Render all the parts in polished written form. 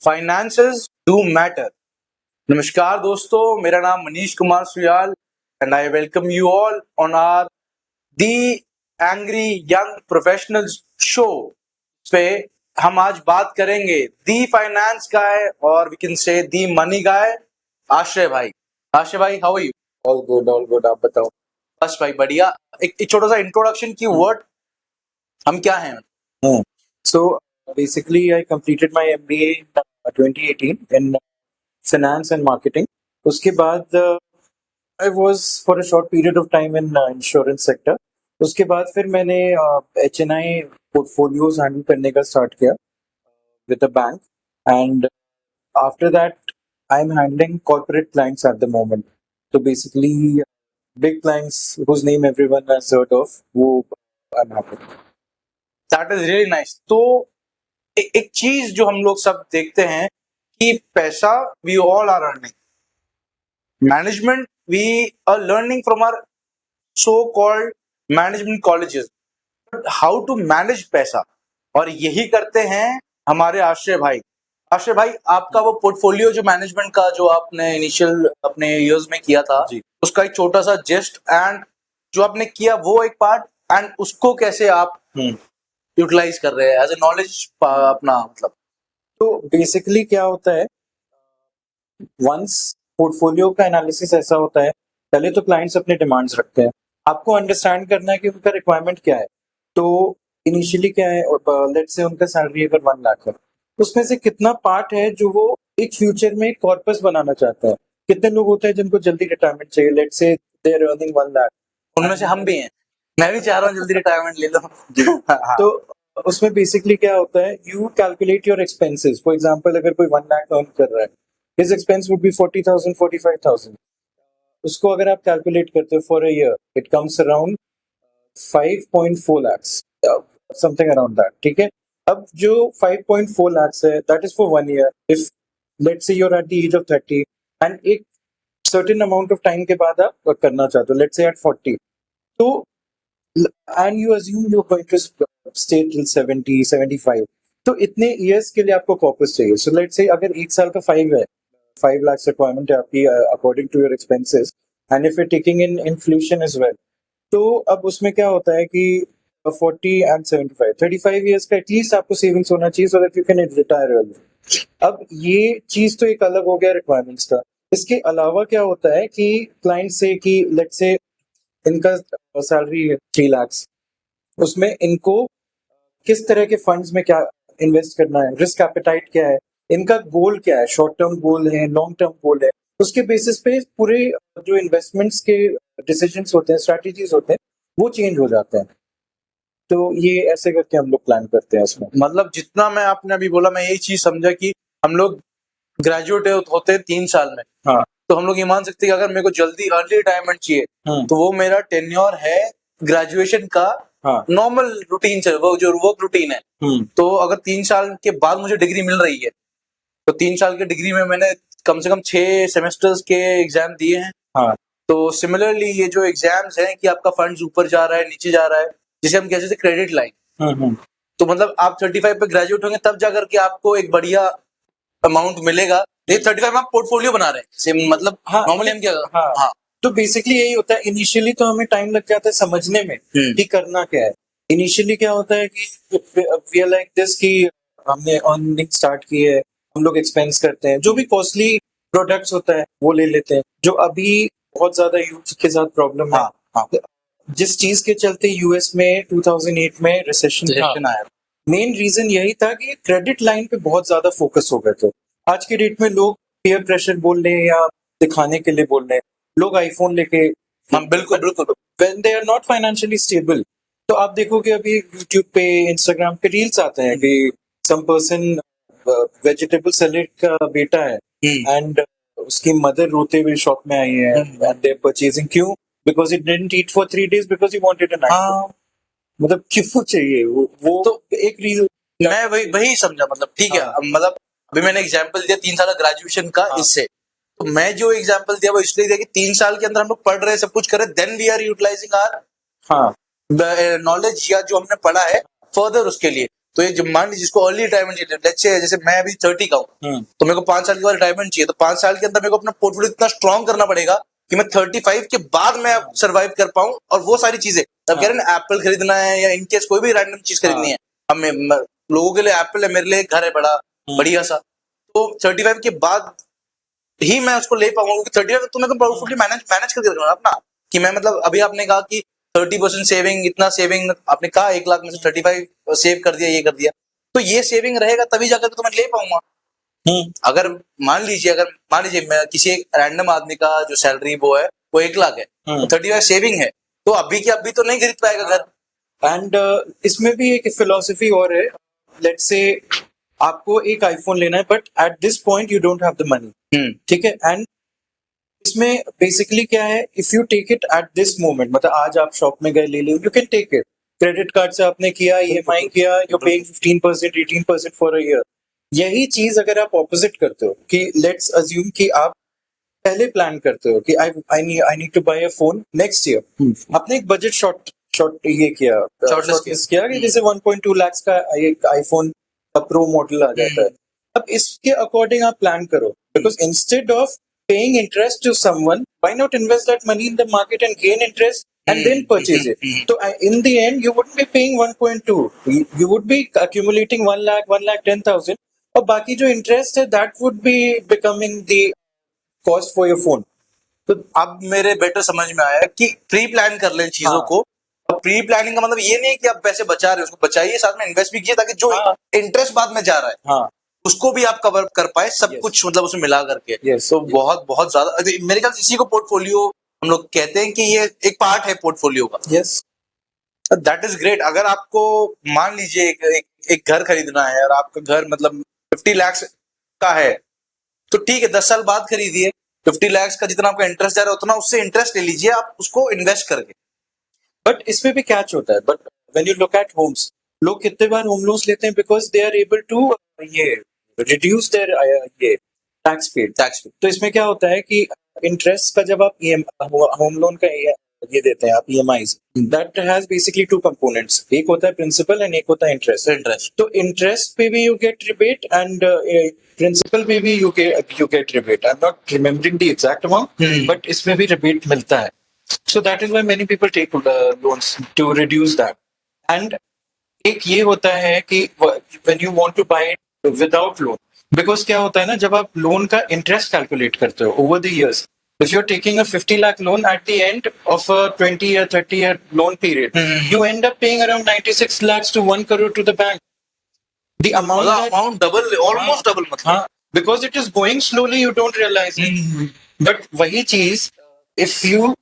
Finances do matter. नमस्कार दोस्तों, मेरा नाम Manish Kumar Suyal and I welcome you all on our the angry young professionals show पे। हम आज बात करेंगे दी फाइनेंस गाय और we can say the money गाय आश्रय भाई। आश्रय भाई, how are you? All good, आप बताओ। बस भाई बढ़िया। एक छोटा सा इंट्रोडक्शन की वर्ड, हम क्या हैं? So basically, I completed my MBA in 2018 in finance and marketing. उसके बाद I was for a short period of time in insurance sector. उसके बाद फिर मैंने HNI portfolios handle करने का start किया with a bank, and after that I'm handling corporate clients at the moment. So basically, big clients whose name everyone has heard of, वो I'm handling. That is really nice. तो एक चीज जो हम लोग सब देखते हैं कि पैसा we all are earning, management we are learning from our so called management colleges, but how to manage पैसा, और यही करते हैं हमारे आश्रय भाई। आश्रय भाई, आपका वो पोर्टफोलियो जो मैनेजमेंट का जो आपने इनिशियल अपने इयर्स में किया था, जी। उसका एक छोटा सा जेस्ट एंड जो आपने किया वो एक पार्ट, एंड उसको कैसे आप यूटिलाइज कर रहे हैं एज ए नॉलेज अपना, मतलब। तो बेसिकली क्या होता है, वंस पोर्टफोलियो का एनालिसिस ऐसा होता है, पहले तो क्लाइंट्स अपने डिमांड्स रखते हैं, आपको अंडरस्टैंड करना है कि उनका रिक्वायरमेंट क्या है। तो इनिशियली क्या है, लेट्स से उनका सैलरी अगर 1 लाख है, उसमें से कितना पार्ट है जो वो एक फ्यूचर में कॉर्पस बनाना चाहता है। कितने लोग होते हैं जिनको जल्दी रिटायरमेंट चाहिए, let's say they are earning 1 lakh. उनमें से हम भी हैं, मैं भी चाह रहा हूँ जल्दी रिटायरमेंट ले लो। हाँ। तो उसमें बेसिकली क्या होता है, you calculate your expenses. For example, अगर कोई 1 लाख अर्न कर रहा है, हिज एक्सपेंस वुड बी 40,000 45,000। उसको अगर आप कैलकुलेट करते हो for a year, it comes around 5.4 lakhs, something around that. ठीक है, अब जो 5.4 lakhs है, that is for 1 year. If let's say you are at the age of 30 and एक सर्टेन अमाउंट ऑफ टाइम के बाद आप करना चाहते हो, लेट्स से एट 40, तो and you assume you're going to stay till 70 75, तो इतने इयर्स के लिए आपको कॉर्पस चाहिए। सो लेट्स से अगर 1 साल का 5 है, 5 लाख रिक्वायरमेंट है आपकी according to your expenses, and if you taking in inflation as well, तो अब उसमें क्या होता है कि 40 एंड 75 35 इयर्स का एटलीस्ट आपको सेविंग्स होना चाहिए, so that you can retire early. अब ये चीज तो एक अलग हो गया रिक्वायरमेंट्स का। इसके अलावा क्या होता है कि क्लाइंट से कि लेट्स से इनका सैलरी है 3 लाख, उसमें इनको किस तरह के फंड्स में क्या इन्वेस्ट करना है, रिस्क एपेटाइट क्या है, इनका गोल क्या है, शॉर्ट टर्म गोल है, लॉन्ग टर्म गोल है, उसके बेसिस पे पूरे जो इन्वेस्टमेंट्स के डिसीजंस होते हैं, स्ट्रैटेजीज होते हैं, वो चेंज हो जाते हैं। तो ये ऐसे करके हम लोग प्लान करते हैं इसमें। मतलब जितना मैं आपने अभी बोला, मैं यही चीज समझा कि हम लोग ग्रेजुएट होते हैं 3 साल में। हाँ। तो हम लोग ये मान सकते हैं कि अगर मेरे को जल्दी अर्ली रिटायरमेंट चाहिए, तो वो मेरा टेन्योर है ग्रेजुएशन का। हाँ। नॉर्मल रूटीन से वो जो वर्क रूटीन है, तो अगर 3 साल के बाद मुझे डिग्री मिल रही है, तो 3 साल की डिग्री में मैंने कम से कम 6 सेमेस्टर्स के एग्जाम दिए हैं। हाँ। तो सिमिलरली ये जो एग्जाम्स हैं कि आपका फंड्स ऊपर जा रहा है नीचे जा रहा है, जिसे हम कहते हैं क्रेडिट लाइन। तो मतलब आप 35 पे ग्रेजुएट होंगे तब जाकर के आपको एक बढ़िया अमाउंट मिलेगा। ये 35 में आप पोर्टफोलियो बना रहे हैं, मतलब नॉर्मली हम क्या। हाँ। तो बेसिकली यही होता है, इनिशियली तो हमें टाइम लग जाता है समझने में कि करना क्या है। इनिशियली क्या होता है कि वी आर लाइक दिस कि हमने अर्निंग स्टार्ट की है, हम लोग एक्सपेंस करते हैं, जो भी कॉस्टली प्रोडक्ट्स होता है वो ले लेते हैं, जो अभी बहुत ज्यादा यूथ के साथ प्रॉब्लम है। हाँ। जिस चीज के चलते यूएस में 2008 में रिसेशन आया, मेन रीजन यही था कि क्रेडिट लाइन पे बहुत ज्यादा फोकस हो गए थे। आज के डेट में लोग पीयर प्रेशर बोल रहे हैं या दिखाने के लिए बोल रहे हैं, लोग आईफोन लेके, बिल्कुल बिल्कुल, when they are not financially stable. तो आप देखोगे अभी यूट्यूब पे, इंस्टाग्राम पे रील्स आते हैं कि सम पर्सन वेजिटेबल सेलर का बेटा है एंड उसकी मदर रोते हुए शॉप में आई है एंड दे आर परचेजिंग। क्यों? Because he didn't eat for 3 days because he wanted an iPhone. मतलब क्यों चाहिए वो तो एक रीजन। मैं वही समझा, मतलब ठीक है। मतलब अभी मैंने एग्जांपल दिया 3 साल ग्रेजुएशन का, इससे तो मैं जो एग्जांपल दिया वो इसलिए दिया कि 3 साल के अंदर हम लोग पढ़ रहे हैं, सब कुछ कर रहे हैं, then we are utilising our knowledge या जो हमने पढ़ा है फर्दर उसके लिए। तो ये जब मान लीजिए जिसको अर्ली रिटायरमेंट चाहिए, लेट्स से जैसे मैं अभी 30 का हूँ, तो मेरे को 5 साल के बाद रिटायरमेंट चाहिए, तो 5 साल के अंदर मेरे को अपना पोर्टफोलियो इतना स्ट्रॉन्ग करना पड़ेगा कि मैं 35 के बाद मैं सर्वाइव कर पाऊं, और वो सारी चीजें अब कह रहे हैं एप्पल खरीदना है या इनकेस कोई भी रैंडम चीज खरीदनी है, हमें लोगों के लिए एप्पल है, मेरे लिए घर है बड़ा बढ़िया सा, तो 35 के बाद ही मैं उसको ले पाऊंगा, क्योंकि 35 तो मेरे को पोर्टफोलियो मैनेज करके रखना है अपना, कि मैं मतलब अभी आपने कहा कि 30% सेविंग, इतना सेविंग आपने कहा 1 लाख में से 35 सेव कर दिया, ये कर दिया, तो ये सेविंग रहेगा तभी जाकर तो मैं ले पाऊंगा। अगर मान लीजिए मैं किसी एक रैंडम आदमी का जो सैलरी वो है वो 1 लाख है, तो 35 सेविंग है, तो अभी के अभी तो नहीं खरीद पाएगा घर। एंड इसमें भी एक फिलॉसफी और है, लेट्स से आपको एक आईफोन लेना है but at this point you don't have the money, ठीक है, एंड इसमें बेसिकली क्या है, if you take it at this moment, मतलब आज आप शॉप में गए ले लो, you can take it, credit card से आपने किया, ईएमआई किया, you paying 15% 18% for a year. यही चीज अगर आप ऑपोजिट करते हो कि लेट्स अज्यूम कि आप पहले प्लान करते हो कि I need to buy a phone next year, आपने एक बजट शॉर्ट ये किया, शॉर्टलिस्ट किया कि जैसे 1.2 लाख का एक आईफोन का प्रो मॉडल आ जाता है। अब इसके अकॉर्डिंग आप प्लान करो, because instead of paying interest to someone, why not invest that money in the market and gain interest and then purchase it? So in the end, you wouldn't be paying 1.2. You would be accumulating 1 lakh, 1,10,000. और बाकी जो interest है, that would be becoming the cost for your phone. तो अब मेरे better समझ में आया कि प्री प्लान कर लें चीजों को। और प्री प्लानिंग का मतलब ये नहीं कि आप पैसे बचा रहे हो, उसको बचाइए, साथ में इन्वेस्ट भी कीजिए, ताकि जो इंटरेस्ट बाद में जा रहा है उसको भी आप कवर कर पाए, सब कुछ मतलब उसमें मिला करके। तो बहुत बहुत ज्यादा मेरे ख्याल से इसी को पोर्टफोलियो हम लोग कहते हैं कि ये एक पार्ट है पोर्टफोलियो का। That is great. अगर आपको मान लीजिए एक घर खरीदना है और आपका घर मतलब 50 लाख का है, तो ठीक है 10 साल बाद खरीदिए, 50 लाख का जितना आपका इंटरेस्ट जा रहा है उतना उससे इंटरेस्ट ले लीजिए आप उसको इन्वेस्ट करके। बट इसमें भी कैच होता है, but when you look at homes, लोग कितने बार होम लोन्स लेते हैं because they are able to ये रिड्यूस देयर ये टैक्स पेड। तो इसमें क्या होता है कि इंटरेस्ट का जब आप होम लोन का ये देते हैं आप EMIs, that has basically 2 components, एक होता है प्रिंसिपल एंड एक होता है इंटरेस्ट। तो इंटरेस्ट पे भी you get rebate and principal पे भी you get rebate. I am not remembering the exact amount, but इसमें भी रिबेट मिलता है। So that is why many people take loans to reduce that. And एक ये होता है कि when you want to buy it without loan, because क्या होता है ना, जब आप लोन का इंटरेस्ट कैलकुलेट करते हो over the years, if you're taking a 50 lakh loan at the end of a 20 year 30 year loan period, you end up paying around 96 lakhs to 1 crore to the bank. The amount double, almost double मतलब, because it is going slowly, you don't realize it. But वही चीज if you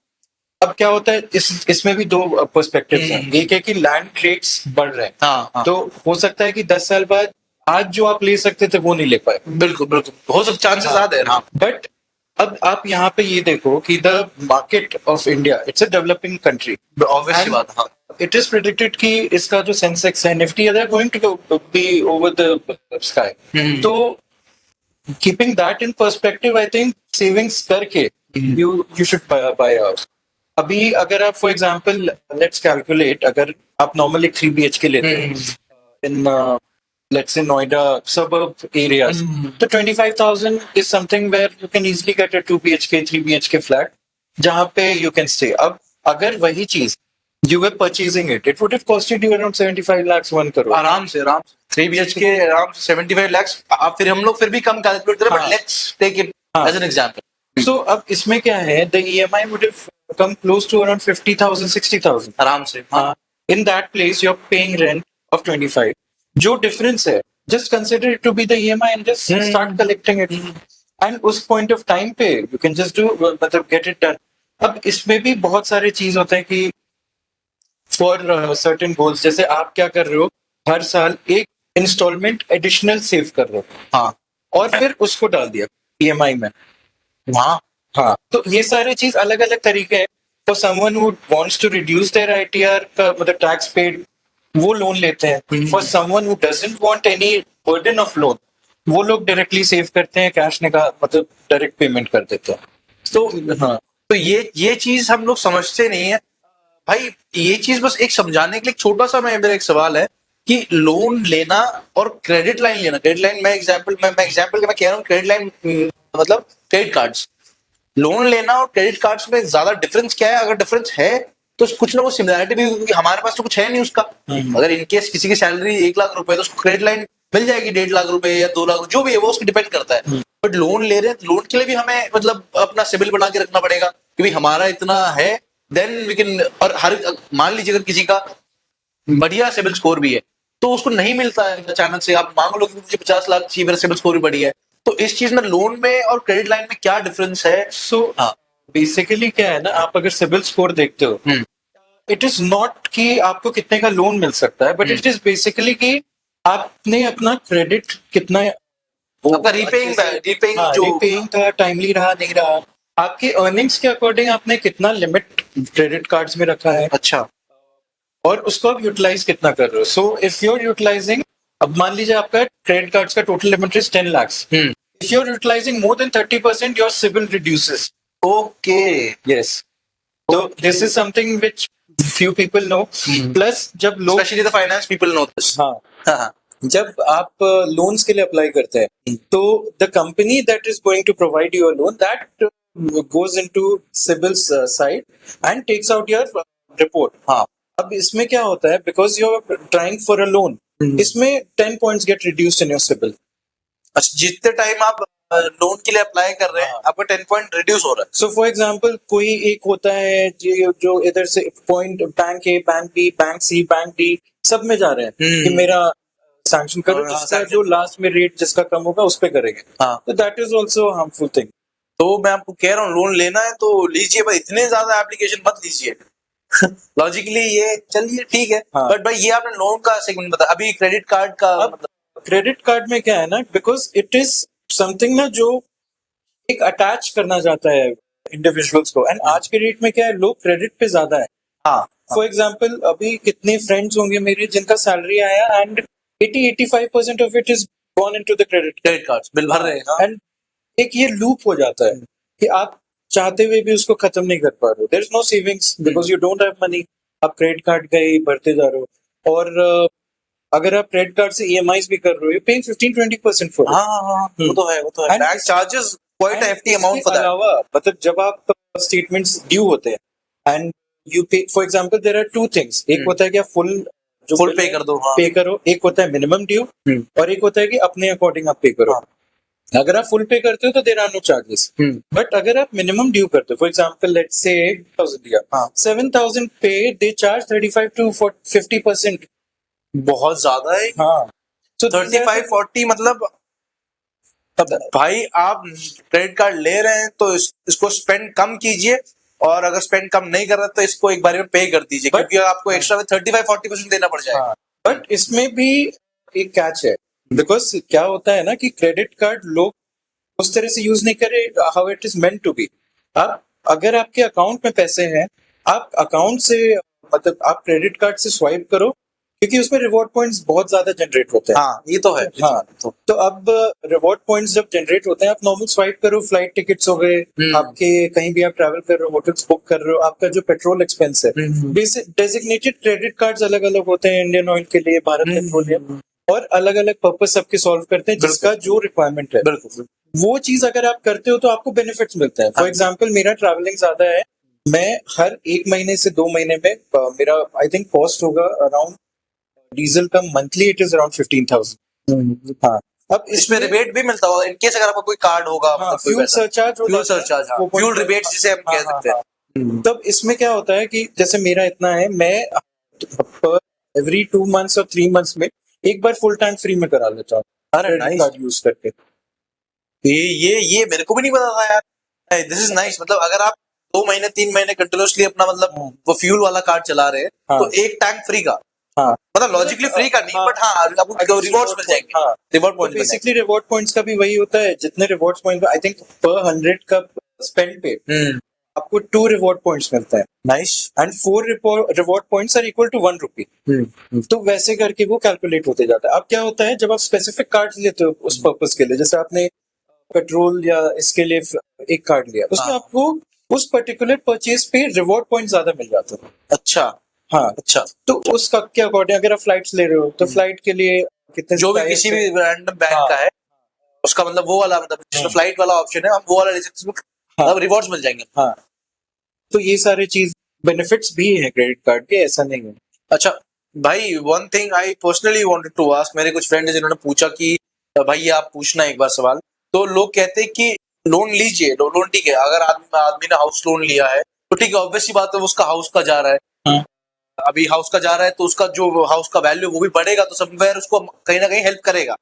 अब क्या होता है, इसमें भी 2 perspective हैं। एक है कि लैंड रेट्स बढ़ रहे हैं, तो हो सकता है कि 10 साल बाद आज जो आप ले सकते थे वो नहीं ले पाए। बिल्कुल हो सकता, चांसेस ज्यादा है। बट अब आप यहाँ पे ये देखो कि the market of India, it's a developing country, obviously बात। इट इज प्रेडिक्टेड कि इसका जो सेंसेक्स है, Nifty, they are going to be over the sky. तो keeping that in perspective, I think savings करके यू शुड बाय हाउस। अभी अगर आप फॉर एग्जाम्पल लेट्स कैलकुलेट, अगर आप नॉर्मली 3 BHK लेते हैं in let's say Noida suburb areas, तो 25,000 is something where you can easily get a 2 BHK 3 BHK flat जहाँ पे you can stay। अब अगर वही चीज you were purchasing it would have costed you around 75 lakhs 1 crore। आराम से 3 BHK आराम से 75 lakhs। आप फिर हम लोग फिर भी कम कैलकुलेट करें, but let's take it as an example. So अब इसमें क्या है, the EMI would have come close to around 50,000 60,000 आराम से। In that place you're paying rent of 25। जो difference है, just consider it to be the EMI and just start collecting it। And उस point of time पे you can just do मतलब get it done। अब इसमें भी बहुत सारे चीज होते हैं कि for certain goals, जैसे आप क्या कर रहे हो, हर साल एक इंस्टॉलमेंट एडिशनल सेव कर रहे हो, और फिर उसको डाल दिया EMI में। तो ये सारे चीज अलग अलग तरीके हैं। For someone who wants to reduce their ITR का मतलब टैक्स पेड, वो लोन लेते हैं। For someone who doesn't want any burden of loan, वो लोग डायरेक्टली सेव करते हैं, कैश निकाल मतलब डायरेक्ट पेमेंट कर देते हैं। तो ये चीज हम लोग समझते नहीं है भाई। ये चीज बस एक समझाने के लिए छोटा सा मेरा एक सवाल है कि लोन लेना और क्रेडिट लाइन लेना, क्रेडिट लाइन मैं एग्जांपल मैं कह रहा हूँ, क्रेडिट लाइन मतलब क्रेडिट कार्ड्स, लोन लेना और क्रेडिट कार्ड्स में ज्यादा डिफरेंस क्या है? अगर डिफरेंस है तो कुछ ना कुछ सिमिलरिटी भी होगी, क्योंकि हमारे पास तो कुछ है नहीं उसका। अगर इनकेस किसी की सैलरी 1 लाख रुपए है तो उसको क्रेडिट लाइन मिल जाएगी 1.5 लाख रुपए या 2 लाख, जो भी है वो उसकी डिपेंड करता है। बट लोन ले रहे हैं, लोन के लिए भी हमें मतलब अपना सिबिल बना के रखना पड़ेगा कि भाई हमारा इतना है, देन वी कैन। और हर मान लीजिए अगर किसी का बढ़िया सिबिल स्कोर भी है तो उसको नहीं मिलता है अचानक से, आप मांग लो कि मुझे 50 लाख चाहिए, मेरा सिबिल स्कोर भी बढ़िया है। तो इस चीज में लोन में और क्रेडिट लाइन में क्या डिफरेंस है? सो बेसिकली क्या है ना, आप अगर सिबिल स्कोर देखते हो, इट इज नॉट कि आपको कितने का लोन मिल सकता है, बट इट इज बेसिकली कि आपने अपना क्रेडिट कितना आपका रीपेइंग जो रीपेइंग था, टाइमली रहा नहीं रहा, आपके अर्निंग्स के अकॉर्डिंग आपने कितना लिमिट क्रेडिट कार्ड्स में रखा है, अच्छा और उसको आप यूटिलाइज कितना कर रहे हो। So if you are utilising, अब मान लीजिए आपका क्रेडिट कार्ड्स का total limit is 10 lakhs, if you are utilising more than 30%, your CIBIL reduces. Okay yes, तो this is something which few people know. Plus जब लोग, specially the finance people know this. हाँ, जब आप loans के लिए apply करते हैं तो the company that is going to provide you a loan that goes into CIBIL side and takes out your report. हाँ, अब इसमें क्या होता है, because you are trying for a loan, इसमें 10 points get reduced in your CIBIL. अच्छा, जितने time आप लोन के लिए अप्लाई कर रहे हैं आपका 10 पॉइंट रिड्यूस हो रहा है। सो फॉर एग्जाम्पल, कोई एक होता है जो इधर से पॉइंट बैंक ए, बैंक बी, बैंक सी, बैंक डी सब में जा रहे हैं कि मेरा सैंक्शन करो, और हाँ, जिसका sanction जो लास्ट में रेट जिसका कम होगा उस पे करेंगे। हाँ, तो that is also harmful thing. तो मैं आपको कह रहा हूँ लोन लेना है तो लीजिए, पर इतने ज्यादा एप्लीकेशन मत लीजिए। लॉजिकली ये चलिए ठीक है, हाँ। बट भाई ये आपने लोन का सेगमेंट बताया, अभी क्रेडिट कार्ड का अब मतलब क्रेडिट कार्ड में क्या है ना, बिकॉज इट इज समथिंग ना जो एक अटैच करना चाहता है इंडिविजुअल्स को, एंड आज के डेट में क्या है, लोग क्रेडिट पे ज्यादा है। हाँ, फॉर एग्जाम्पल, अभी कितने फ्रेंड्स होंगे मेरे जिनका सैलरी आया and 80-85% of it is gone into the credit card bill भर रहे हैं। एंड एक ये लूप हो जाता है कि आप चाहते हुए भी उसको खत्म नहीं कर पा रहे हो। There is no savings because you don't have money. आप क्रेडिट कार्ड का ही भरते जा रहे हो, और अगर आप क्रेडिट कार्ड से ईएमआईज भी कर रहे हो, पेइंग 15-20% फॉर हाँ हाँ हाँ, वो तो है, वो तो है। And bank charges quite hefty amount for that. अलावा मतलब जब आप स्टेटमेंट्स ड्यू होते हैं and you pay, for example there are two things, एक होता है कि आप फुल पे कर दो, हाँ। पे करो, एक होता है मिनिमम ड्यू, और एक होता है कि अपने अकॉर्डिंग आप पे करो। हाँ। अगर आप फुल पे करते हो तो there are no charges, but अगर आप मिनिमम ड्यू करते हो, फॉर एग्जांपल लेट्स से 8,000 दिया, हाँ। 7,000 पे, दे चार्ज 35 to 50%। बहुत ज्यादा है। हाँ, so 35-40 मतलब, तब भाई आप क्रेडिट कार्ड ले रहे हैं तो इसको स्पेंड कम कीजिए, और अगर स्पेंड कम नहीं कर रहे तो इसको एक बार में पे कर दीजिए, क्योंकि आपको एक्स्ट्रा में 35-40% देना पड़ जाएगा। बट इसमें भी एक कैच है, बिकॉज क्या होता है ना कि क्रेडिट कार्ड लोग उस तरह से यूज नहीं करे how it is meant to be. आप अगर आपके अकाउंट में पैसे हैं, आप अकाउंट से मतलब आप क्रेडिट कार्ड से स्वाइप करो, क्योंकि उसमें रिवॉर्ड पॉइंट्स बहुत ज्यादा जनरेट होते हैं। हाँ, ये तो है। हाँ, तो अब रिवॉर्ड पॉइंट्स जब जनरेट होते हैं, आप नॉर्मल स्वाइप करो, फ्लाइट टिकट्स हो गए, आपके कहीं भी आप ट्रैवल कर रहे हो, होटल्स बुक कर रहे हो, आपका जो पेट्रोल एक्सपेंस है, डेजिग्नेटेड क्रेडिट कार्ड्स अलग अलग होते हैं, इंडियन ऑयल के लिए, भारत पेट्रोलियम, और अलग अलग पर्पस सबके सॉल्व करते हैं जिसका जो रिक्वायरमेंट है। बिल्कुल, वो चीज अगर आप करते हो तो आपको बेनिफिट्स मिलते हैं। फॉर एग्जाम्पल, मेरा ट्रैवलिंग ज्यादा है, मैं हर 1 महीने से 2 महीने में मेरा आई थिंक कॉस्ट होगा अराउंड, डीजल का मंथली इट इज अराउंड 15,000। हाँ, अब इसमें रिबेट भी मिलता होगा इनकेस अगर आपका कोई कार्ड होगा, मतलब कोई fuel surcharge, fuel surcharge, fuel rebate जिसे हम कह सकते हैं। तब इसमें क्या होता है कि जैसे मेरा इतना है, मैं एवरी 2 months और 3 months में एक बार फुल टैंक फ्री में करा लेता हूँ, क्रेडिट कार्ड यूज करके। ये मेरे को भी नहीं पता था यार। This is nice. मतलब अगर आप 2 महीने 3 महीने कंटिन्यूसली अपना मतलब वो फ्यूल वाला कार्ड चला रहे हैं, तो एक टैंक फ्री का, हाँ, मतलब लॉजिकली फ्री का नहीं, बट हाँ आपको रिवॉर्ड्स मिल जाएंगे। हाँ, reward point basically reward points का भी वही होता है, जितने रिवॉर्ड पॉइंट आई थिंक पर 100 का स्पेंड पे आपको 2 रिवॉर्ड पॉइंट्स मिलता है। Nice. And 4 reward points are equal to 1 rupee. तो वैसे करके वो कैलकुलेट होते जाता है। अब क्या होता है, जब आप स्पेसिफिक कार्ड लेते हो उस पर्पस के लिए, जैसे आपने पेट्रोल या इसके लिए एक कार्ड लिया, उसमें आपको उस पर्टिकुलर परचेज पे रिवॉर्ड पॉइंट ज्यादा मिल जाता है। अच्छा, हाँ, अच्छा, तो उसका के अकॉर्डिंग अगर आप फ्लाइट्स ले रहे हो तो फ्लाइट के लिए कितने जो भी price किसी है? भी रैंडम बैंक हाँ, का है उसका मतलब वो वाला, मतलब जिसमें फ्लाइट वाला ऑप्शन है हम वो वाला ले सकते हैं, हाँ, मतलब रिवॉर्ड्स मिल जाएंगे। हाँ, तो ये सारे चीज बेनिफिट्स भी है क्रेडिट कार्ड के, ऐसा नहीं है। अच्छा भाई, one thing I personally wanted to ask, मेरे कुछ फ्रेंड जिन्होंने पूछा कि भाई ये आप पूछना एक बार सवाल, तो लोग कहते हैं कि लोन लीजिए, लोन ठीक है, अगर आदमी ने हाउस लोन लिया है तो ठीक है, ऑब्वियस सी बात है वो उसका हाउस का जा रहा है, हाँ, अभी हाउस का जा रहा है तो उसका जो हाउस का वैल्यू वो भी बढ़ेगा, तो समवेयर उसको कहीं ना कहीं हेल्प करेगा।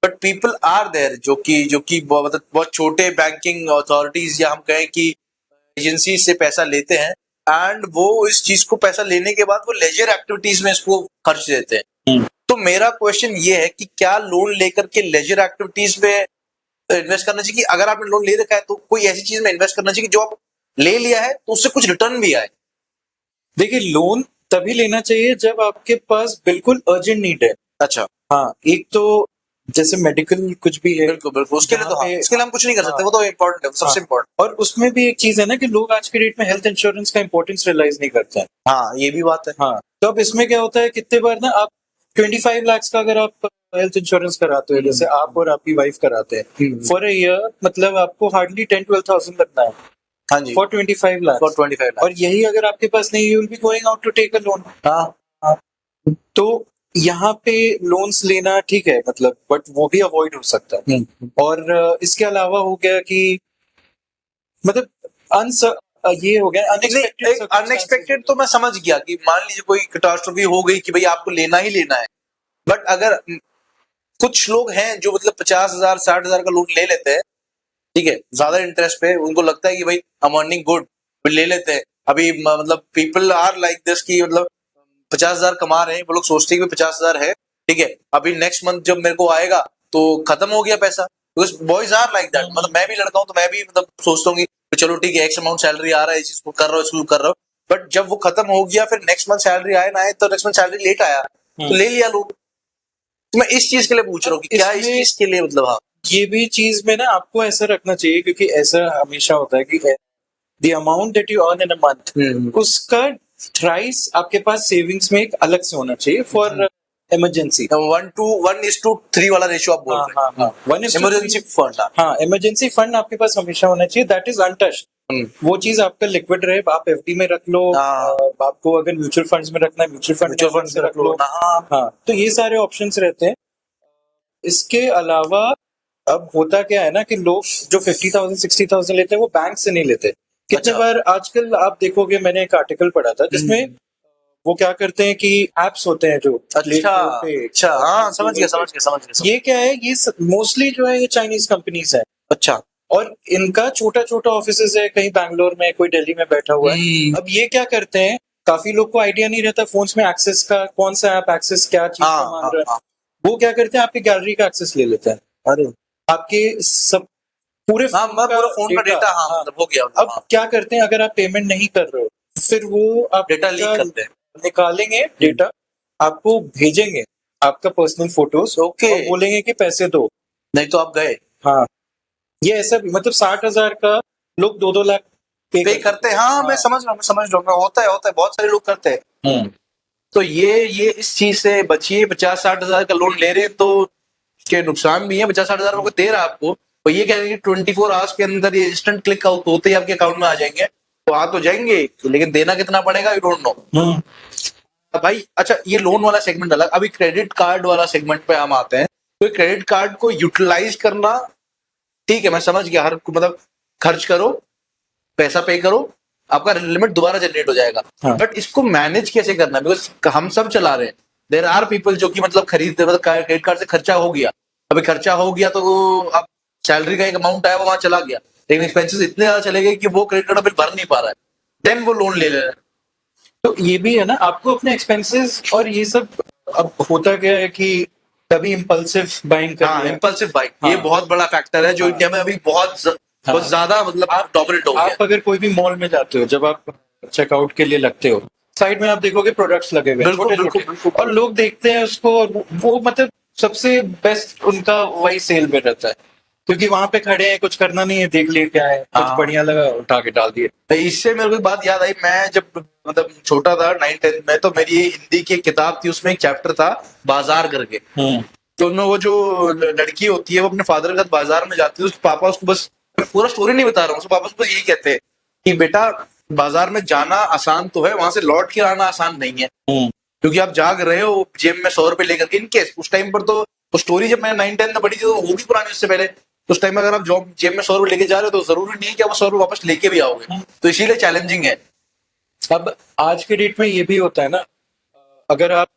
बट पीपल आर देयर जो कि मतलब बहुत छोटे बैंकिंग अथॉरिटीज या हम कहें कि एजेंसी से पैसा लेते हैं, एंड वो इस चीज को पैसा लेने के बाद वो लेजर एक्टिविटीज में इसको खर्च देते हैं। तो मेरा क्वेश्चन ये है कि क्या लोन लेकर के लेजर एक्टिविटीज में इन्वेस्ट करना चाहिए, कि अगर आपने लोन ले रखा है तो कोई ऐसी चीज में इन्वेस्ट करना चाहिए कि जो आप ले लिया है तो उससे कुछ रिटर्न भी आए। देखिए लोन तभी लेना चाहिए जब आपके पास बिल्कुल अर्जेंट नीड है। अच्छा, हाँ, एक तो जैसे मेडिकल कुछ भी है, बिल्कुल बिल्कुल, उसके लिए तो हाँ, उसके लिए हम कुछ नहीं कर सकते, वो तो इम्पोर्टेंट है, सबसे हाँ, इम्पोर्टेंट। और उसमें भी एक चीज है ना कि लोग आज के डेट में हेल्थ इंश्योरेंस का इंपॉर्टेंस रियलाइज नहीं करते हैं। हाँ, ये भी बात है। हाँ, तो अब इसमें क्या होता है, कितने बार ना आप 25 लाख का अगर आप हेल्थ इंश्योरेंस कराते हो, जैसे आप और आपकी वाइफ कराते हैं फॉर अ ईयर, मतलब आपको हार्डली 10-12,000 लगना है हाँ जी, फॉर 25 लाख। फॉर 25 लाख। और यही अगर आपके पास नहीं, you will be going out to take a loan. हाँ, तो यहाँ पे लोन्स लेना ठीक है, मतलब बट वो भी अवॉइड हो सकता है। और इसके अलावा हो गया कि मतलब ये हो गया अनएक्सपेक्टेड। अनएक्सपेक्टेड तो मैं समझ गया कि मान लीजिए कोई कैटास्ट्रोफी हो गई कि भाई आपको लेना ही लेना है, बट अगर कुछ लोग हैं जो मतलब 50,000 60,000 का लोन ले लेते हैं, ठीक है, ज्यादा इंटरेस्ट पे, उनको लगता है कि भाई हम अर्निंग गुड, ले लेते हैं। अभी मतलब पीपल आर लाइक दिस कि मतलब 50,000 कमा रहे हैं, वो लोग सोचते हैं कि 50,000 है, ठीक है, अभी नेक्स्ट मंथ जब मेरे को आएगा तो खत्म हो गया पैसा, because boys are like that, मतलब मैं भी लड़का हूँ तो मैं भी मतलब सोचता हूँ कि चलो ठीक है एक्स अमाउंट सैलरी आ रहा है, इस चीज को कर रहा हूँ, इसको कर रहा हूँ, बट जब वो खत्म हो गया फिर नेक्स्ट मंथ सैलरी आए ना आए, तो नेक्स्ट मंथ सैलरी लेट आया तो ले लिया लोग। तो मैं इस चीज के लिए पूछ रहा हूँ कि क्या इस चीज के लिए मतलब, हाँ ये भी चीज में ना आपको ऐसा रखना चाहिए, क्योंकि ऐसा हमेशा होता है कि the amount that you earn in a month, उसका थ्राइस आपके पास सेविंग्स में एक अलग से होना चाहिए फॉर इमरजेंसी। 1:3 वाला रेशियो आप बोल रहे हैं। हाँ, 1:3 इमरजेंसी फंड। हाँ, इमरजेंसी फंड आपके पास हमेशा होना चाहिए, दैट इज अनटच्ड। वो चीज आपका लिक्विड रहे, आप एफडी में रख लो, आपको अगर म्यूचुअल फंड्स में रखना है म्यूचुअल फंड में रख लो। हाँ, तो ये सारे ऑप्शंस रहते हैं। इसके अलावा अब होता क्या है ना कि लोग जो 50,000 60,000 लेते हैं वो बैंक से नहीं लेते। कितने बार आजकल आप देखोगे, मैंने एक आर्टिकल पढ़ा था जिसमें वो क्या करते हैं कि एप्स होते हैं जो अच्छा, हाँ, समझ गया। ये क्या है, ये मोस्टली जो है ये चाइनीज कंपनीज है। अच्छा, और इनका छोटा छोटा ऑफिस है, कहीं बैंगलोर में, कोई दिल्ली में बैठा हुआ है। अब ये क्या करते हैं, काफी लोग को आइडिया नहीं रहता फोन्स में एक्सेस का, कौन सा ऐप एक्सेस क्या चीज का मांग रहा है। वो क्या करते हैं, आपकी गैलरी का एक्सेस ले लेते हैं, अरे आपके सब पूरे फोन का डेटा, हाँ, मतलब हो गया। अब क्या करते हैं, अगर आप पेमेंट नहीं कर रहे हो फिर वो आप डेटा लीक करते हैं, निकालेंगे डेटा, आपको भेजेंगे आपका पर्सनल फोटोज, ओके, और बोलेंगे कि पैसे दो, नहीं तो आप गए। हाँ, ये ऐसा भी मतलब 60,000 का लोग 2-2 लाख पे करते हैं। हाँ, मैं समझ रहा हूँ, होता है, बहुत सारे लोग करते हैं। तो ये इस चीज से बचिए, 50-60 हजार का लोन ले रहे हैं तो के नुकसान भी है। 50-60 हजार को दे रहा है आपको, तो ये कह रहे हैं 24 आवर्स के अंदर ये इंस्टेंट क्लिक आउट होते ही आपके अकाउंट में आ जाएंगे, तो आ तो जाएंगे, लेकिन देना कितना पड़ेगा यू डोंट नो भाई। अच्छा, ये लोन वाला सेगमेंट अलग, अभी क्रेडिट कार्ड वाला सेगमेंट पे हम आते हैं। तो क्रेडिट कार्ड को यूटिलाइज करना, ठीक है, मैं समझ गया, हर मतलब खर्च करो, पैसा पे करो, आपका लिमिट दोबारा जनरेट हो जाएगा, बट इसको मैनेज कैसे करना है, बिकॉज हम सब चला रहे हैं, देयर आर पीपल जो कि मतलब खरीदते, मतलब क्रेडिट कार्ड से खर्चा हो गया, अभी खर्चा हो गया तो अब सैलरी का एक अमाउंट आया वो वहां चला गया, लेकिन एक्सपेंसेस इतने ज्यादा चले गए कि वो क्रेडिट कार्ड बिल भर नहीं पा रहा है, देन वो लोन ले रहे हैं। तो ये भी है ना, आपको अपने एक्सपेंसेस और ये सब, अब होता क्या है कि कभी इम्पल्सिव बाइंग कर लिया। इम्पल्सिव बाइंग, ये बहुत बड़ा फैक्टर है जो इंडिया में अभी बहुत ज्यादा मतलब डोमिनेट हो गया। आप अगर कोई भी मॉल में जाते हो, जब आप चेकआउट के लिए लगते हो, साइड में आप देखोगे प्रोडक्ट्स लगे हुए छोटे-छोटे, और लोग देखते हैं उसको, और वो मतलब सबसे बेस्ट उनका वही सेल में रहता है। क्योंकि वहां पे खड़े हैं, कुछ करना नहीं है, देख लिए क्या है, कुछ हाँ। बढ़िया लगा उठा के डाल दिए। तो इससे मेरे को एक बात याद आई, मैं जब मतलब छोटा था 9th-10th में, तो मेरी हिंदी की एक किताब थी, उसमें एक चैप्टर था बाजार करके। तो उनमें वो जो लड़की होती है वो अपने फादर के साथ बाजार में जाती है, उसके पापा उसको बस, पूरा स्टोरी नहीं बता रहा हूँ, उसके पापा उसको बस यही कहते हैं कि बेटा बाजार में जाना आसान तो है, वहां से लौट के आना आसान नहीं है, क्योंकि आप जाग रहे हो जेब में 100 रुपए लेकर के। इनकेस उस टाइम पर तो स्टोरी जब मैं 9th-10th में पढ़ी थी तो वो भी पुरानी, उससे पहले तो उस टाइम में अगर आप जॉब जेब में 100 रुपए लेके जा रहे हो तो जरूरी नहीं है कि आप 100 रुपए वापस लेके भी आओगे, तो इसीलिए चैलेंजिंग है। अब आज के डेट में ये भी होता है ना, अगर आप,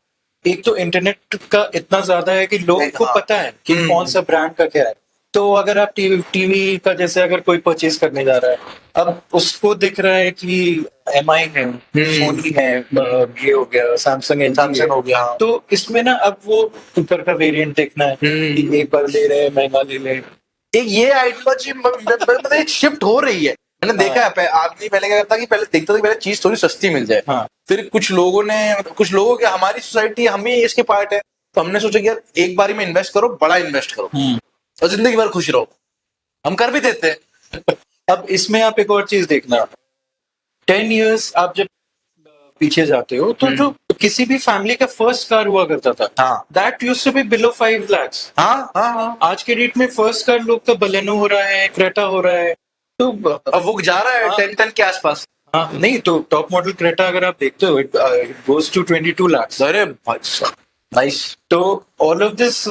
एक तो इंटरनेट का इतना ज्यादा है कि लोगों को हाँ। पता है कि कौन सा ब्रांड का क्या है। तो अगर आप टीवी का, जैसे अगर कोई परचेज करने जा रहा है, अब उसको दिख रहा है कि MI है, सोनी है, ये हो गया सैमसंग, सैमसंग हो गया। तो इसमें ना अब वो ऊपर का वेरिएंट देखना है कि एक बार ले रहे हैं, महंगा ले ले। एक ये आइडियोलॉजी मतलब एक शिफ्ट हो रही है, मैंने देखा है। आदमी पहले क्या करता कि पहले देखता था कि पहले चीज थोड़ी सस्ती मिल जाए, हाँ। फिर कुछ लोगों के, हमारी सोसाइटी हम ही इसके पार्ट है, तो हमने सोचा कि यार एक बारी में इन्वेस्ट करो, बड़ा इन्वेस्ट करो और जिंदगी भर खुश रहो। हम कर भी देते हैं। अब इसमें आप एक और चीज देखना, 10 years आप जब पीछे जाते हो तो जो किसी भी फैमिली का फर्स्ट कार हुआ करता था, हाँ। That used to be below 5 lakhs। हाँ। आज के डेट में फर्स्ट कार लोग का बलेनो हो रहा है, क्रेटा हो रहा है। तो अब वो जा रहा है 10 के आसपास। हाँ, नहीं तो टॉप मॉडल क्रेटा अगर आप देखते हो, इट गोज टू 22 lakhs। अरे नाइस। तो ऑल ऑफ दिस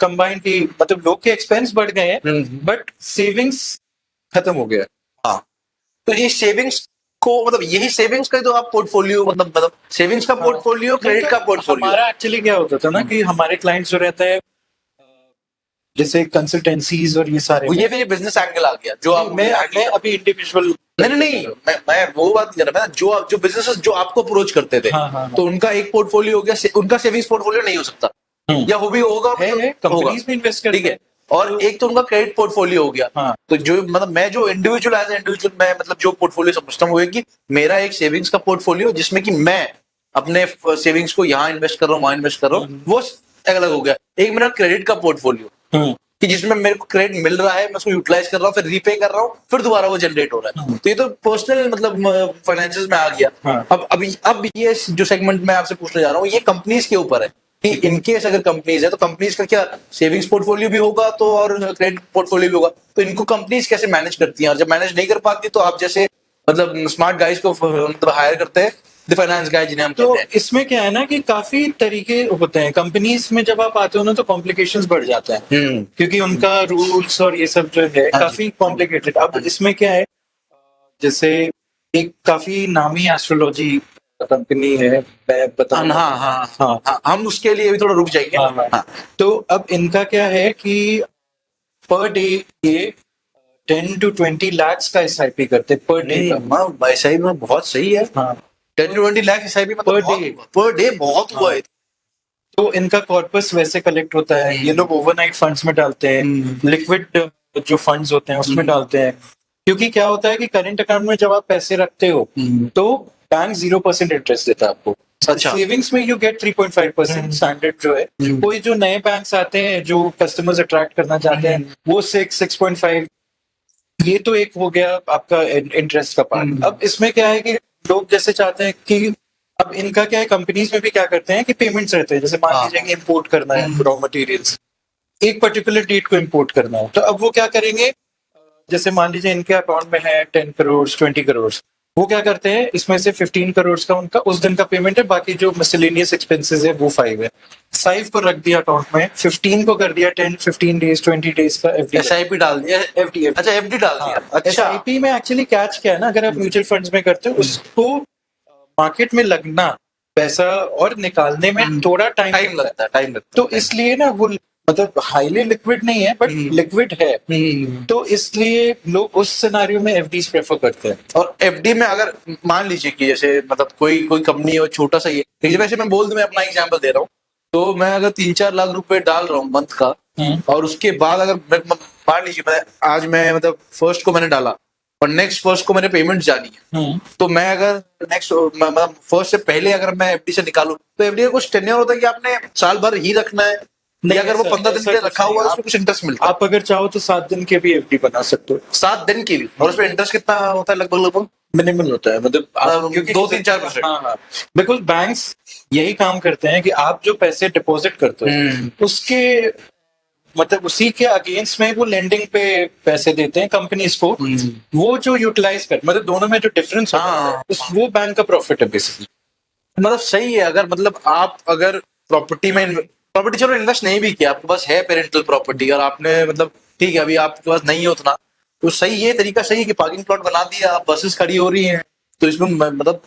कंबाइन की, मतलब लोग के एक्सपेंस बढ़ गए हैं, बट सेविंग्स खत्म हो गया। हाँ, तो ये सेविंग्स को, मतलब यही सेविंग्स का तो आप पोर्टफोलियो, मतलब सेविंग्स का पोर्टफोलियो, क्रेडिट का पोर्टफोलियो। हमारा एक्चुअली क्या होता था ना कि हमारे क्लाइंट्स जो रहते हैं, जैसे कंसल्टेंसीज और ये सारे, ये फिर बिजनेस एंगल आ गया जो आप, मैं अभी इंडिविजुअल, नहीं, मैं वो बात नहीं कर रहा, मैं जो बिजनेस जो आपको अप्रोच करते थे, हाँ। तो उनका एक पोर्टफोलियो हो गया, उनका सेविंग्स पोर्टफोलियो नहीं हो सकता, या वो भी होगा, कंपनीज में इन्वेस्ट करते ठीक है, और एक तो उनका क्रेडिट पोर्टफोलियो हो गया। हाँ। तो जो मतलब मैं जो इंडिविजुअल एज इंडिविजुअल मैं मतलब जो पोर्टफोलियो समझता हूँ वो है कि मेरा एक सेविंग्स का पोर्टफोलियो, जिसमें कि मैं अपने सेविंग्स को यहाँ इन्वेस्ट कर रहा हूँ, वहां इन्वेस्ट कर रहा हूँ, वो अलग हो गया। एक मेरा क्रेडिट का पोर्टफोलियो कि जिसमें मेरे को क्रेडिट मिल रहा है, मैं उसको यूटिलाइज कर रहा हूँ, फिर रीपे कर रहा हूँ, फिर दोबारा वो जनरेट हो रहा है। तो ये तो पर्सनल मतलब फाइनेंशियल में आ गया। अब ये जो सेगमेंट मैं आपसे पूछने जा रहा हूँ, ये कंपनीज के ऊपर है कि इनकेस अगर कंपनीज है तो कंपनीज का क्या सेविंग्स पोर्टफोलियो भी होगा तो और क्रेडिट पोर्टफोलियो भी होगा, तो इनको कंपनीज कैसे मैनेज करती हैं, और जब मैनेज नहीं कर पाती तो आप जैसे मतलब स्मार्ट गाइज को मतलब हायर करते हैं, द फाइनेंस गाय जिन्हें हम तो कहते हैं। इसमें क्या है ना कि काफी तरीके होते हैं कंपनीज में, जब आप आते हो ना तो कॉम्प्लिकेशंस बढ़ जाते हैं, क्योंकि उनका रूल्स और ये सब जो है काफी कॉम्प्लिकेटेड। अब इसमें क्या है, जैसे एक काफी नामी एस्ट्रोलॉजी कंपनी है, मैं बताऊं। हाँ, हम उसके लिए भी थोड़ा रुक जाएंगे। हाँ। तो अब इनका क्या है कि पर डे ये 10 to 20 lakhs का SIP करते पर डे का। SIP में बहुत सही है। हाँ, 10 to 20 लाख SIP मतलब पर डे बहुत हुआ है। तो इनका कॉर्पस वैसे कलेक्ट होता है, ये लोग ओवरनाइट फंड्स में डालते हैं, लिक्विड जो फंड्स होते हैं उसमें डालते हैं, क्योंकि क्या होता है कि करंट अकाउंट में जब आप पैसे रखते हो तो बैंक 0% इंटरेस्ट देता है आपको। अच्छा। सेविंग्स में यू गेट 3.5% स्टैंडर्ड जो है। कोई जो नए बैंक्स आते हैं जो कस्टमर्स अट्रैक्ट करना चाहते हैं, वो 6.5, ये तो एक हो गया आपका इंटरेस्ट का पार्ट। अब इसमें क्या है कि लोग जैसे चाहते हैं कि, अब इनका क्या है, कंपनीज में भी क्या करते हैं कि पेमेंट्स रहते हैं, जैसे मान लीजिए कि इंपोर्ट करना है रॉ मटेरियल्स, एक पर्टिकुलर डेट को इंपोर्ट करना है, तो अब वो क्या करेंगे, जैसे मान लीजिए इनके अकाउंट में है 10 करोड़ 20 करोड़, वो क्या करते हैं, इसमें से 15 करोड़ का उनका उस दिन का पेमेंट है, बाकी जो मिसलेनियस एक्सपेंसेस है वो 5 है, 5 को रख दिया अकाउंट में, 15 को कर दिया 10, 15 डेज 20 डेज का SIP डाल दिया, FD। अच्छा FD डाल दिया। अच्छा, SIP में एक्चुअली कैच क्या है ना, अगर आप म्यूचुअल फंड्स में करते हो उसको मार्केट में लगना पैसा और निकालने में थोड़ा टाइम लगता है। तो इसलिए ना वो मतलब हाईली लिक्विड नहीं है बट लिक्विड है, तो इसलिए लोग उस सिनेरियो में FDs प्रेफर करते हैं। और FD में अगर मान लीजिए कि जैसे मतलब कोई कंपनी हो, छोटा सा ये, वैसे मैं बोल दूं, मैं अपना एग्जांपल दे रहा हूँ, तो मैं अगर 3-4 लाख रुपए डाल रहा हूँ मंथ का, और उसके बाद अगर मान लीजिए आज मैं मतलब फर्स्ट को मैंने डाला और नेक्स्ट फर्स्ट को मैंने पेमेंट जानी है, तो मैं अगर नेक्स्ट मतलब फर्स्ट से पहले अगर मैं FD से निकालूं, तो FD का कुछ टेन्योर होता है कि आपने साल भर ही रखना है, नहीं, या अगर वो ऐसा- 15 दिन ऐसा के लिए कुछ रखा नहीं। हुआ है आप- उसमें कुछ इंटरेस्ट मिलता है? आप अगर चाहो तो 7 दिन के भी एफडी बना सकते हो। 7 दिन की भी, और उसमें इंटरेस्ट कितना होता है लगभग? मिनिमल होता है, मतलब क्योंकि 2-3-4%। हाँ, बिकॉज बैंक्स यही काम करते हैं कि आप जो पैसे डिपॉजिट करते हो उसके मतलब उसी के अगेंस्ट में वो लेंडिंग पे पैसे देते हैं कंपनीज को। वो जो यूटिलाइज कर मतलब दोनों में जो डिफरेंस होता है हाँ। वो बैंक का प्रॉफिट है बेसिकली। मतलब सही है, अगर मतलब आप अगर प्रॉपर्टी चलो इन्वेस्ट नहीं भी किया, आपके पास है पेरेंटल प्रॉपर्टी और आपने मतलब ठीक है अभी आपके पास नहीं है उतना, तो सही ये तरीका सही है कि पार्किंग प्लॉट बना दिया, बसेस खड़ी हो रही हैं, तो इसमें मतलब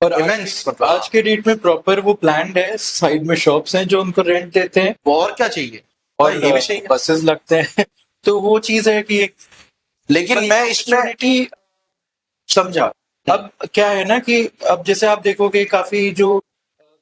और immense मतलब। आज के डेट में प्रॉपर वो प्लान्ड है, साइड में शॉप्स हैं जो उनको रेंट देते हैं और क्या चाहिए, और ये भी सही है। बसेस लगते हैं तो वो चीज है कि एक लेकिन मैं इसमें opportunity समझा। अब क्या है ना कि अब जैसे आप देखोगे काफी जो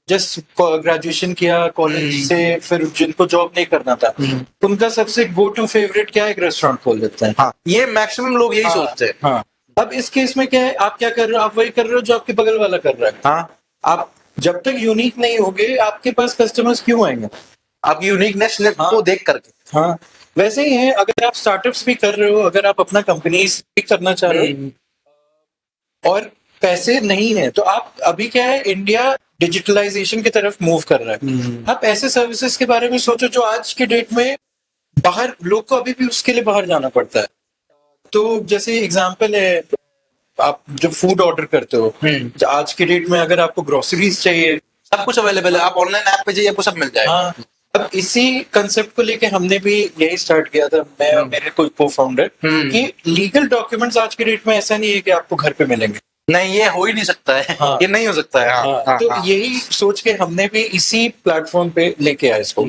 जस्ट ग्रेजुएशन किया कॉलेज से फिर जिनको जॉब नहीं करना था उनका सबसे गो टू फेवरेट क्या है, एक रेस्टोरेंट खोल देते हैं। हाँ, ये मैक्सिमम लोग यही हाँ, सोचते हैं। हाँ। अब इस केस में क्या है, आप क्या कर रहे हो, आप वही कर रहे हो जो आपके बगल वाला कर रहा है। हाँ, आप जब तक यूनिक नहीं होगे आपके पास कस्टमर्स क्यों आएंगे? आपकी यूनिकनेस हाँ। को देख करके। हाँ, वैसे ही है अगर आप स्टार्टअप्स भी कर रहे हो, अगर आप अपना कंपनीज भी करना चाह रहे हो और पैसे नहीं है, तो आप अभी क्या है, इंडिया डिजिटलाइजेशन की तरफ मूव कर रहा है। आप ऐसे सर्विसेज के बारे में सोचो जो आज के डेट में बाहर लोग को अभी भी उसके लिए बाहर जाना पड़ता है। तो जैसे एग्जांपल है, आप जब फूड ऑर्डर करते हो आज के डेट में अगर आपको ग्रोसरीज चाहिए सब कुछ अवेलेबल है, आप ऑनलाइन ऐप पे जाइए आपको सब मिल जाएगा। हाँ, अब इसी कंसेप्ट को लेके हमने भी यही स्टार्ट किया था, मैं और मेरे कोई को फाउंडर, कि लीगल डॉक्यूमेंट्स आज के डेट में ऐसा नहीं है कि आपको घर पे मिलेंगे। नहीं, ये हो ही नहीं सकता है। हाँ। ये नहीं हो सकता है। हाँ, हाँ, तो हाँ। यही सोच के हमने भी इसी प्लेटफॉर्म पे लेके आए इसको।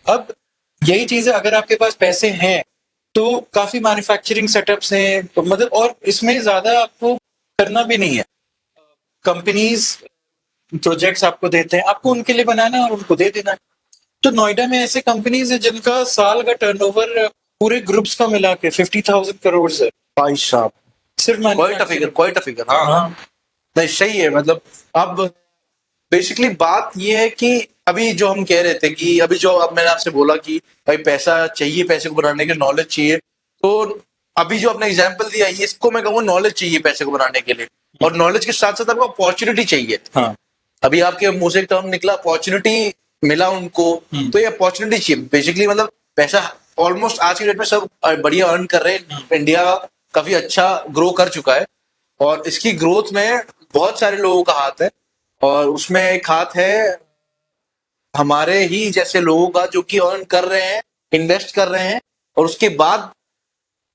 अब यही चीज है, अगर आपके पास पैसे हैं तो काफी मैन्युफैक्चरिंग सेटअप्स हैं, तो मतलब और इसमें ज्यादा आपको करना भी नहीं है। कंपनीज प्रोजेक्ट्स आपको देते हैं, आपको उनके लिए बनाना है और उनको दे देना है। तो नोएडा में ऐसे कंपनीज है जिनका साल का टर्नओवर पूरे ग्रुप्स का मिला के 50,000 करोड़ है। भाई साहब, सिर्फ क्वाइट अ फिगर। हाँ, नहीं सही है। मतलब अब बेसिकली बात ये है कि अभी जो हम कह रहे थे कि अभी जो अब मैंने आपसे बोला कि भाई पैसा चाहिए, पैसे को बनाने के नॉलेज चाहिए, तो अभी जो आपने एग्जांपल दिया ये इसको मैं कहूँगा नॉलेज चाहिए पैसे को बनाने के लिए, और नॉलेज के साथ साथ आपको अपॉर्चुनिटी चाहिए। हाँ, अभी आपके मुंह से एक टर्म निकला अपॉर्चुनिटी मिला उनको, तो ये अपॉर्चुनिटी चाहिए बेसिकली। मतलब पैसा ऑलमोस्ट आज की डेट में सब बढ़िया अर्न कर रहे हैं, इंडिया काफी अच्छा ग्रो कर चुका है और इसकी ग्रोथ में बहुत सारे लोगों का हाथ है, और उसमें एक हाथ है हमारे ही जैसे लोगों का जो कि अर्न कर रहे हैं, इन्वेस्ट कर रहे हैं और उसके बाद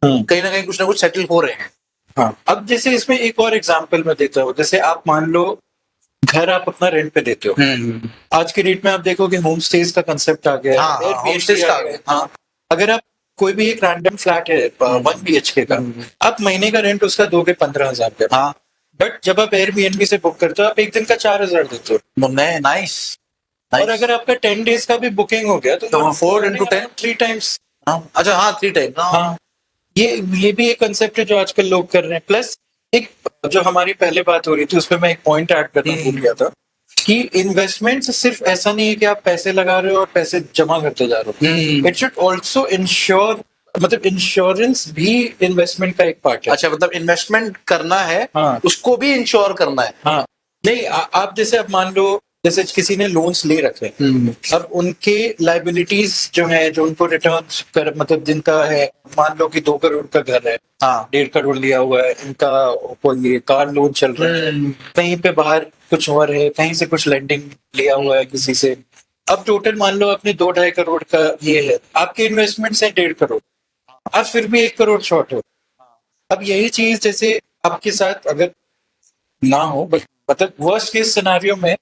कहीं ना कुछ सेटल हो रहे हैं। हाँ। अब जैसे इसमें एक और एग्जांपल मैं देता हूँ, जैसे आप मान लो घर आप अपना रेंट पे देते हो। आज के डेट में आप देखोगे होम स्टेज का कंसेप्ट आ गया है, हाँ, Airbnb homestays का आ गया है। हाँ, अगर आप कोई भी एक रैंडम फ्लैट है 1 BHK का, आप महीने का रेंट उसका दोगे 15,000 का। हाँ, बट जब आप Airbnb से बुक करते हो आप एक दिन का 4,000 देते हो। नाइस। और अगर आपका 10 डेज का भी बुकिंग हो गया तो 4 into 10 3 टाइम्स। अच्छा, हाँ 3 टाइम। हाँ, ये भी एक कंसेप्ट है जो आजकल लोग कर रहे हैं। प्लस एक जो हमारी पहले बात हो रही थी उस पर मैं एक पॉइंट ऐड करना भूल गया था कि इन्वेस्टमेंट सिर्फ ऐसा नहीं है कि आप पैसे लगा रहे हो और पैसे जमा करते जा रहे हो। इट शुड ऑल्सो इंश्योर, मतलब इंश्योरेंस भी इन्वेस्टमेंट का एक पार्ट है। अच्छा, मतलब इन्वेस्टमेंट करना है, हाँ। उसको भी इंश्योर करना है। हाँ, नहीं आप जैसे अब मान लो जैसे किसी ने लोन्स ले रखे हैं, अब उनके लाइबिलिटीज जो है जो उनको रिटर्न कर मतलब जिनका है, मान लो कि 2 करोड़ का घर है, हाँ, 1.5 करोड़ लिया हुआ है, इनका कोई ये कार लोन चल रहा है, कहीं पे बाहर कुछ और है, कहीं से कुछ लेंडिंग लिया हुआ है किसी से। अब टोटल मान लो अपने 2-2.5 करोड़ का ये है, आपके इन्वेस्टमेंट है 1.5 करोड़, आप फिर भी 1 करोड़ शॉर्ट हो। अब यही चीज जैसे आपके साथ अगर ना हो, बट मतलब वर्स्ट केस सिनेरियो में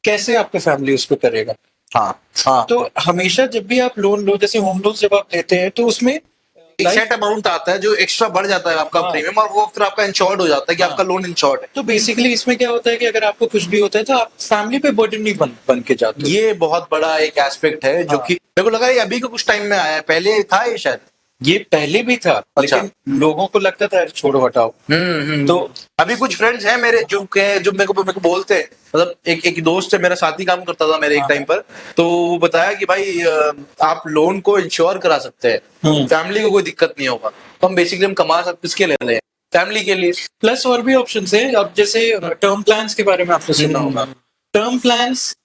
कैसे आपका फैमिली उसको करेगा। हाँ, हाँ। तो हमेशा जब भी आप लोन लो, जैसे होम लोन जब आप लेते हैं तो उसमें एक सेट अमाउंट आता है जो एक्स्ट्रा बढ़ जाता है आपका प्रीमियम, और वो फिर आपका इंश्योर्ड हो जाता है कि आपका लोन इंश्योर्ड है। तो बेसिकली इसमें क्या होता है कि अगर आपको कुछ भी होता है तो आप फैमिली पे बर्डन नहीं बन के जाते। ये बहुत बड़ा एक एस्पेक्ट है जो कि मेरे को लगा ये अभी के कुछ टाइम में आया है, पहले था ये शायद। ये पहले भी था, अच्छा। लेकिन लोगों को लगता था यार छोड़ो हटाओ। तो अभी कुछ फ्रेंड्स हैं मेरे जो मेरे को बोलते हैं, मतलब एक दोस्त है मेरा, साथी काम करता था मेरे एक टाइम पर, तो वो बताया कि भाई आप लोन को इंश्योर करा सकते हैं, फैमिली को कोई दिक्कत नहीं होगा। तो हम बेसिकली हम कमा सकते किसके ले रहे हैं, फैमिली के लिए। प्लस और भी ऑप्शन है। अब जैसे टर्म प्लान्स के बारे में आपने सुना होगा। टर्म प्लान्स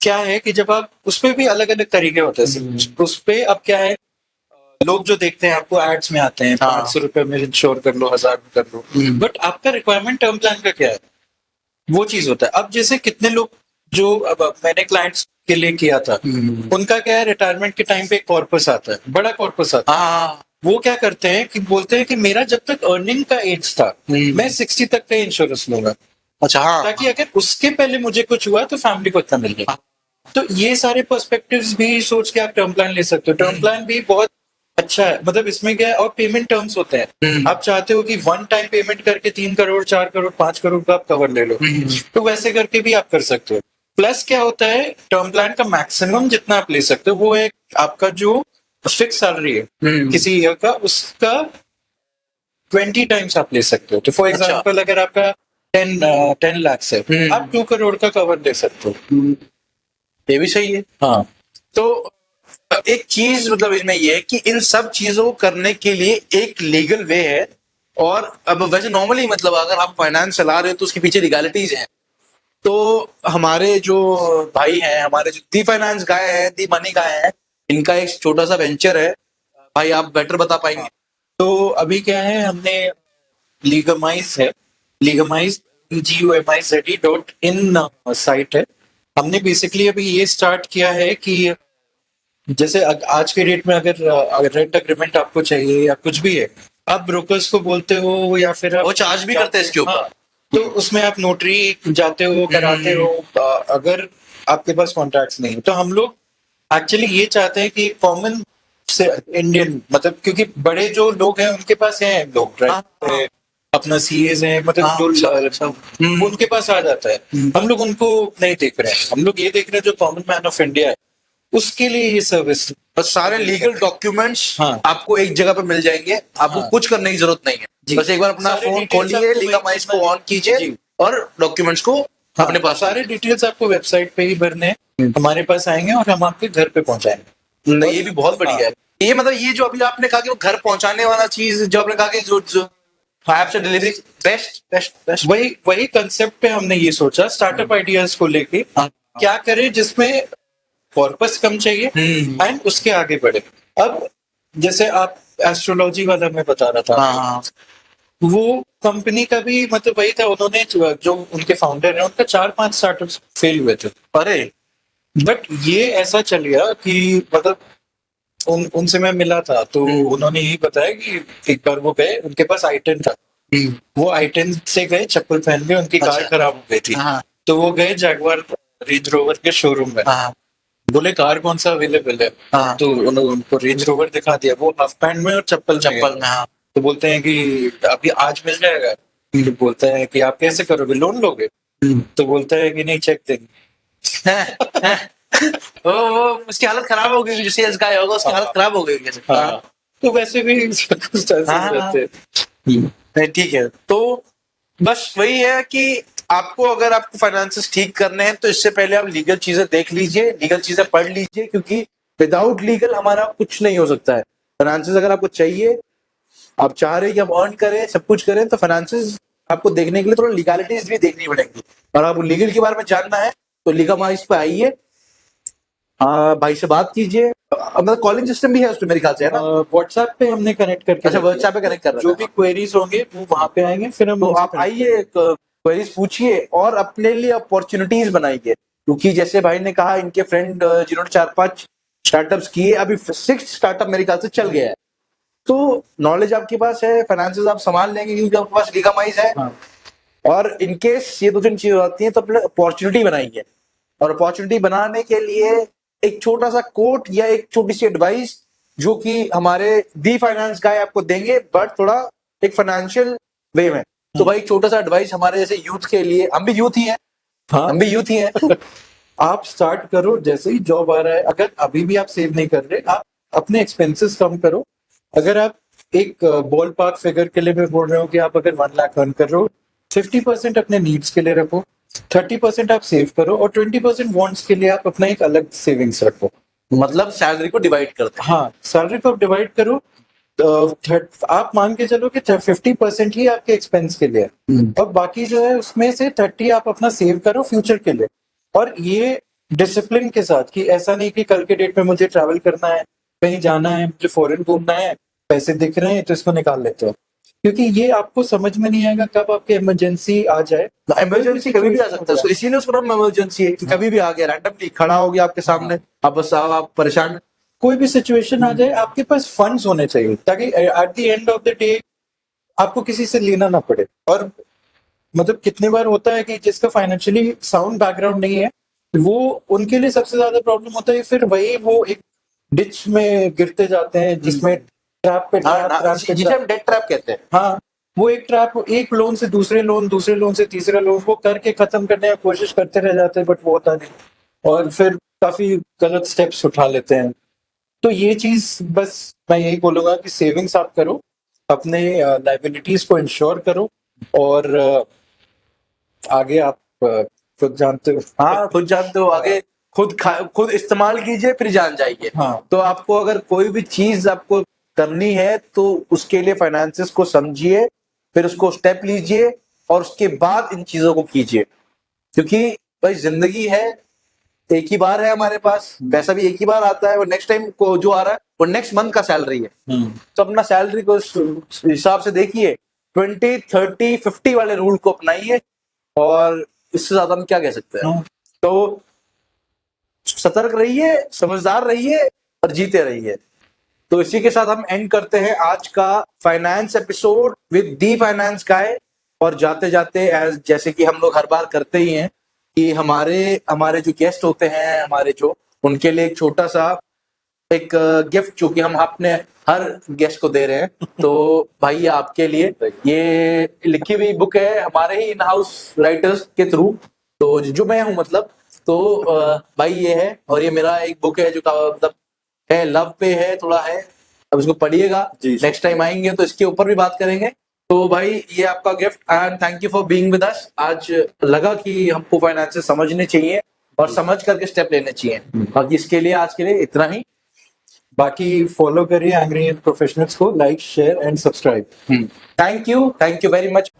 क्या है कि जब आप उसपे भी अलग अलग तरीके होते हैं। उसपे अब क्या है, लोग जो देखते हैं आपको एड्स में आते हैं, हाँ। 500 रुपए में इंश्योर कर लो, 1000 में कर लो, बट आपका रिक्वायरमेंट टर्म प्लान का क्या है, वो चीज होता है। अब जैसे कितने लोग जो अब मैंने क्लाइंट्स के लिए किया था, उनका क्या है, रिटायरमेंट के टाइम पे एक कॉर्पस आता है, बड़ा कॉर्पस आता है। हाँ, वो क्या करते हैं कि बोलते हैं कि मेरा जब तक अर्निंग का एज था, मैं 60 तक का इंश्योरेंस लूंगा, अच्छा, हाँ, ताकि अगर उसके पहले मुझे कुछ हुआ तो फैमिली को इतना मिल जाए। तो ये सारे पर्सपेक्टिव्स भी सोच के आप टर्म प्लान ले सकते हो। टर्म प्लान भी बहुत अच्छा है, मतलब इसमें क्या है, और पेमेंट टर्म्स होते हैं। आप चाहते हो कि वन टाइम पेमेंट करके 3 करोड़ 4 करोड़ 5 करोड़ का आप कवर ले लो, तो वैसे करके भी आप कर सकते हो। प्लस क्या होता है, टर्म प्लान का मैक्सिमम जितना आप ले सकते हो वो है आपका जो फिक्स सैलरी है किसी ईयर का, उसका 20 टाइम्स आप ले सकते हो। तो फॉर अच्छा। एग्जाम्पल अगर आपका 10 लाख है, आप 2 करोड़ का कवर ले सकते हो। ये भी सही है। हाँ, तो एक चीज मतलब इसमें ये है कि इन सब चीजों को करने के लिए एक लीगल वे है। और अब वैसे नॉर्मली मतलब अगर आप फाइनेंस चला रहे हो तो उसके पीछे लीगलिटीज हैं। तो हमारे जो भाई हैं, हमारे जो दी फाइनेंस गाय है, दी मनी गाय है, इनका एक छोटा सा वेंचर है, भाई आप बेटर बता पाएंगे। तो अभी क्या है, हमने लीगमाइज है, लीगमाइज GUMIZ.in साइट है। हमने बेसिकली अभी ये स्टार्ट किया है कि जैसे आज के डेट में अगर रेंट अग्रीमेंट आपको चाहिए या कुछ भी है, आप ब्रोकर्स को बोलते हो या फिर आप वो चार्ज भी करते हैं इसके ऊपर। हाँ, तो उसमें आप नोटरी जाते हो, कराते हो। अगर आपके पास कॉन्ट्रैक्ट्स नहीं है, तो हम लोग एक्चुअली ये चाहते हैं कि कॉमन से इंडियन, मतलब क्योंकि बड़े जो लोग हैं उनके पास हैं लोग, राइट, अपना सीएस है, मतलब जो उनके पास आ जाता है। हम लोग उनको नहीं देख रहे हैं, हम लोग ये देख रहे हैं जो कॉमन मैन ऑफ इंडिया है उसके लिए ये सर्विस। बस सारे लीगल डॉक्यूमेंट्स हाँ। आपको एक जगह पे मिल जाएंगे, आपको हाँ। कुछ करने की जरूरत नहीं है। बस एक बार अपना सारे फोन details खोलिए, आपको लीगमाइज को ऑन कीजिए जी। और डॉक्यूमेंट्स को अपने पास सारे डिटेल्स आपको वेबसाइट पे ही भरने हैं, हमारे पास आएंगे और हम आपके घर पे पहुंचाएंगे। नहीं, ये भी बहुत बढ़िया है। ये मतलब ये जो अभी आपने कहा कि वो घर पहुंचाने वाला चीज, जो आपने कहा कि जो ऐप से डिलीवरी, बेस्ट बेस्ट बेस्ट, वही कंसेप्ट पे हमने ये सोचा, स्टार्टअप आइडियाज को लेके क्या करें जिसमें कॉर्पस कम चाहिए एंड उसके आगे बढ़े। अब जैसे आप एस्ट्रोलॉजी वाला मैं बता रहा था, हाँ, वो कंपनी का भी मतलब वही था। उन्होंने जो उनके फाउंडर हैं उनका 4-5 स्टार्टअप्स फेल हुए थे, अरे बट ये ऐसा चल गया कि मतलब उनसे मैं मिला था तो उन्होंने यही बताया कि एक बार वो गए, उनके पास i10 था, वो i10 से गए चप्पल पहन के, उनकी कार अच्छा। खराब हो गई थी, हाँ। तो वो गए जैगवार रेंज रोवर के शोरूम में, हाँ, बोले कार कौन सा अवेलेबल है, हाँ। तो उन्होंने उनको रेंज रोवर दिखा दिया, वो हाफ पैंट में और चप्पल चप्पल में, हाँ। तो बोलते हैं कि अभी आज मिल जाएगा, तो बोलता है कि आप कैसे करोगे, लोन लोगे, तो बोलता है कि नहीं चेक देंगे। वो उसकी हालत खराब हो गई, जो सेल्स गाय होगा उसकी हालत खराब हो गई कैसे। हाँ, तो वैसे भी circumstances हाँ, रहते हैं। नहीं, ठीक है। तो बस वही है कि आपको अगर आपको फाइनेंसेस ठीक करने हैं तो इससे पहले आप लीगल चीजें देख लीजिए, लीगल चीजें पढ़ लीजिए, क्योंकि विदाउट लीगल हमारा कुछ नहीं हो सकता है। फाइनेंसेस अगर आपको चाहिए, आप चाह रहे हैं कि हम अर्न करें, सब कुछ करें, तो फाइनेंसेस आपको देखने के लिए थोड़ा लीगलिटीज भी देखनी पड़ेगी। और आपको लीगल के बारे में जानना है तो लीगमाइज पे आइए, भाई से बात कीजिए। मतलब कॉलिंग सिस्टम भी है उसमें मेरे ख्याल से, है ना? व्हाट्सएप पे हमने कनेक्ट करके, अच्छा, व्हाट्सएप पे कनेक्ट कर रहे जो हैं। भी क्वेरीज होंगे वो वहां पे आएंगे, फिर हम तो आप आइए, क्वेरीज पूछिए और अपने लिए अपॉर्चुनिटीज बनाइए। क्योंकि जैसे भाई ने कहा, इनके फ्रेंड जिन्होंने 4-5 स्टार्टअप्स किए, अभी 6th स्टार्टअप मेरे ख्याल से चल गया है। तो नॉलेज आपके पास है, फाइनेंसेस आप संभाल लेंगे क्योंकि आपके पास लीगमाइज है। हाँ। और इनकेस ये 2-3 चीजें आती हैं तो अपने अपॉर्चुनिटी बनाइए। और अपॉर्चुनिटी बनाने के लिए एक छोटा सा कोट या एक छोटी सी एडवाइस जो कि हमारे दी फाइनेंस गाय आपको देंगे, बट थोड़ा एक फाइनेंशियल वे में। तो भाई छोटा सा एडवाइस हमारे जैसे यूथ के लिए, हम भी यूथ ही हैं, हम भी यूथ ही हैं। आप स्टार्ट करो, जैसे ही जॉब आ रहा है, अगर अभी भी आप सेव नहीं कर रहे, आप अपने एक्सपेंसेस कम करो, अगर आप एक बॉल पार्क फिगर के लिए मैं बोल रहा हूँ कि आप अगर 1 लाख अर्न कर रहे हो, 50% अपने नीड्स के लिए रखो, 30% आप सेव करो और 20% वांट्स के लिए आप अपना एक अलग सेविंग्स रखो। मतलब सैलरी को डिवाइड करते हैं। हाँ, सैलरी को डिवाइड करो। आप मान के चलो कि 50% ही आपके एक्सपेंस के लिए है और बाकी जो है उसमें से 30 आप अपना सेव करो फ्यूचर के लिए। और ये डिसिप्लिन के साथ, कि ऐसा नहीं कि कल के डेट में मुझे ट्रैवल करना है, कहीं जाना है, मुझे फॉरेन घूमना है, पैसे दिख रहे हैं तो इसको निकाल लेते हो, क्योंकि ये आपको समझ में नहीं आएगा कब आपके इमरजेंसी आ जाए। इमरजेंसी कभी भी आ सकता है, इसीलिए उसको नाम इमरजेंसी है कि कभी भी आ गया, रैंडमली खड़ा हो गया आपके सामने, अब बस आप परेशान। कोई भी सिचुएशन आ जाए, आपके पास फंड्स होने चाहिए ताकि at the end of the day आपको किसी से लेना ना पड़े। और मतलब कितने बार होता है कि जिसका फाइनेंशियली साउंड बैकग्राउंड नहीं है, वो उनके लिए सबसे ज्यादा प्रॉब्लम होता है। फिर वही वो एक डिच में गिरते जाते हैं जिसमें ट्रैप पे जिसे हम डेट ट्रैप कहते हैं। हाँ, वो एक ट्रैप, एक लोन से दूसरे लोन, दूसरे लोन से तीसरे लोन, वो करके खत्म करने की कोशिश करते रह जाते हैं, बट वो होता नहीं और फिर काफी गलत स्टेप्स उठा लेते हैं। तो ये चीज बस मैं यही बोलूंगा कि सेविंग्स आप करो, अपने लाइबिलिटीज को इंश्योर करो और आगे आप खुद जानते हो। हाँ, खुद जानते हो, आगे खुद इस्तेमाल कीजिए फिर जान जाइए। हाँ। तो आपको अगर कोई भी चीज आपको करनी है तो उसके लिए फाइनेंसेस को समझिए, फिर उसको स्टेप लीजिए और उसके बाद इन चीजों को कीजिए, क्योंकि भाई जिंदगी है, एक ही बार है हमारे पास, पैसा भी एक ही बार आता है और नेक्स्ट टाइम को जो आ रहा है वो नेक्स्ट मंथ का सैलरी है। तो अपना सैलरी को इस हिसाब से देखिए, 20, 30, 50 वाले रूल को अपनाइए और इससे ज्यादा हम क्या कह सकते हैं। तो सतर्क रहिए, समझदार रहिए और जीते रहिए। तो इसी के साथ हम एंड करते हैं आज का finance episode with the finance guy. और जाते जाते जैसे कि हम लोग हर बार करते ही हैं कि हमारे जो गेस्ट होते हैं, हमारे जो उनके लिए एक छोटा सा एक गिफ्ट जो कि हम अपने हर गेस्ट को दे रहे हैं। तो भाई आपके लिए ये लिखी हुई बुक है हमारे ही इन हाउस राइटर्स के थ्रू, तो जो मैं हूं मतलब, तो भाई ये है और ये मेरा एक बुक है जो मतलब है, लव पे है, थोड़ा है, अब इसको पढ़िएगा, नेक्स्ट टाइम आएंगे तो इसके ऊपर भी बात करेंगे। तो भाई ये आपका gift and thank you for being with us. आज लगा कि हमको फाइनेंस समझने चाहिए और समझ करके स्टेप लेने चाहिए। बाकी इसके लिए आज के लिए इतना ही। बाकी फॉलो करिए एंग्री प्रोफेशनल्स को, like, share and subscribe. Thank you very much.